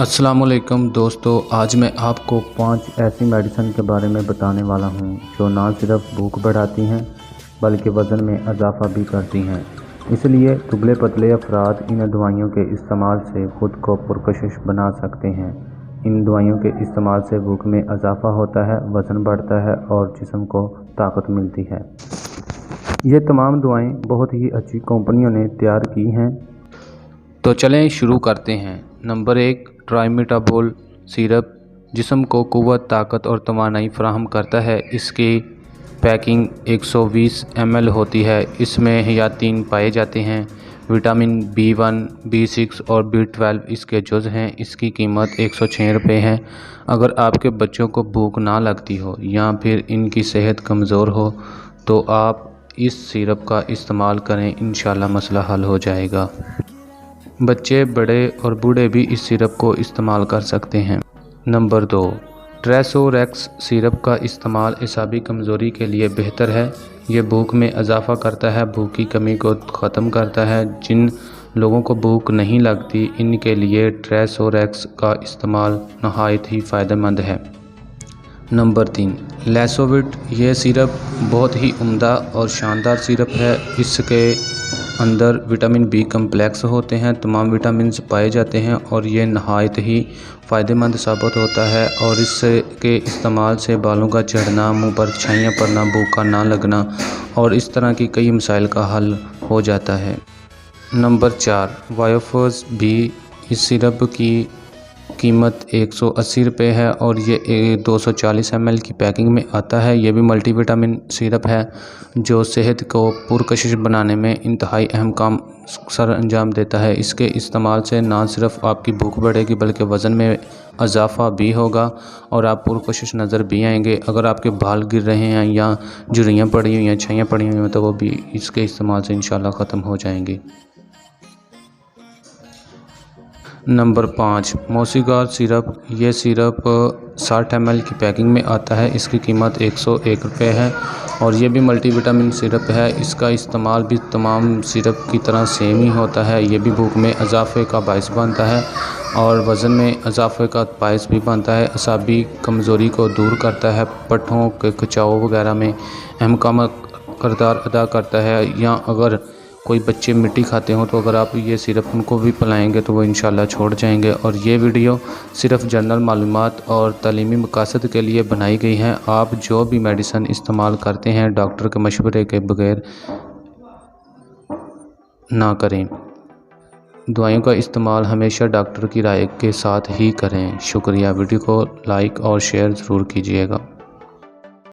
अस्सलामुअलैकुम दोस्तों, आज मैं आपको 5 ऐसी मेडिसिन के बारे में बताने वाला हूं जो ना सिर्फ भूख बढ़ाती हैं बल्कि वज़न में इजाफ़ा भी करती हैं। इसलिए दुबले पतले अफराद इन दवाइयों के इस्तेमाल से ख़ुद को पुरकशिश बना सकते हैं। इन दवाइयों के इस्तेमाल से भूख में इजाफ़ा होता है, वज़न बढ़ता है और जिस्म को ताकत मिलती है। ये तमाम दवाएँ बहुत ही अच्छी कंपनियों ने तैयार की हैं। तो चलें शुरू करते हैं। नंबर 1, ट्राइमेटाबोल सिरप जिस्म को क़ुव्वत, ताकत और तवानाई फराहम करता है। इसकी पैकिंग 120 ml होती है। इसमें हियातिन पाए जाते हैं। विटामिन B1, B6 और B12 इसके जुज़ हैं। इसकी कीमत 106 रुपये है। अगर आपके बच्चों को भूख ना लगती हो या फिर इनकी सेहत कमज़ोर हो तो आप इस सिरप का इस्तेमाल करें, इंशाल्लाह मसला हल हो जाएगा। बच्चे, बड़े और बूढ़े भी इस सिरप को इस्तेमाल कर सकते हैं। नंबर 2, ट्रेसोरेक्स सिरप का इस्तेमाल एसाबी कमज़ोरी के लिए बेहतर है। ये भूख में इजाफ़ा करता है, भूख की कमी को ख़त्म करता है। जिन लोगों को भूख नहीं लगती इनके लिए ट्रेसोरेक्स का इस्तेमाल नहायत ही फ़ायदेमंद है। नंबर 3, लैसोविट। ये सिरप बहुत ही उम्दा और शानदार सिरप है। इसके अंदर विटामिन B कम्प्लेक्स होते हैं, तमाम विटामिन पाए जाते हैं और ये नहायत ही फ़ायदेमंद साबित होता है। और इसके इस्तेमाल से बालों का झड़ना, मुंह पर छाइयाँ पड़ना, भूखा ना लगना और इस तरह की कई मसाइल का हल हो जाता है। नंबर 4, वायोफोस भी। इस सिरप की कीमत 180 रुपये है और ये 240 ml की पैकिंग में आता है। ये भी मल्टीविटामिन सिरप है जो सेहत को पुरकशिश बनाने में इंतहाई अहम काम सर अंजाम देता है। इसके इस्तेमाल से ना सिर्फ आपकी भूख बढ़ेगी बल्कि वज़न में इजाफ़ा भी होगा और आप पुरकशिश नज़र भी आएंगे। अगर आपके बाल गिर रहे हैं या झुर्रियाँ पड़ी हुई हैं, छाइयाँ पड़ी हुई हैं तो वो भी इसके इस्तेमाल से इंशाल्लाह ख़त्म हो जाएंगी। नंबर 5, मोसीगार सिरप। ये सिरप 60 ml की पैकिंग में आता है। इसकी कीमत 101 रुपये है और ये भी मल्टीविटामिन सिरप है। इसका इस्तेमाल भी तमाम सिरप की तरह सेम ही होता है। ये भी भूख में इजाफ़े का बायस बनता है और वज़न में इजाफ़े का बायस भी बनता है। असाबी कमज़ोरी को दूर करता है, पट्ठों के खिंचाव वगैरह में अहम किरदार अदा करता है। या अगर कोई बच्चे मिट्टी खाते हो तो अगर आप ये सिरप उनको भी पिलाएंगे तो वो इंशाल्लाह छोड़ जाएंगे। और ये वीडियो सिर्फ जनरल मालूमात और तालीमी मकासद के लिए बनाई गई हैं। आप जो भी मेडिसिन इस्तेमाल करते हैं डॉक्टर के मशवरे के बगैर ना करें। दवाइयों का इस्तेमाल हमेशा डॉक्टर की राय के साथ ही करें। शुक्रिया। वीडियो को लाइक और शेयर ज़रूर कीजिएगा।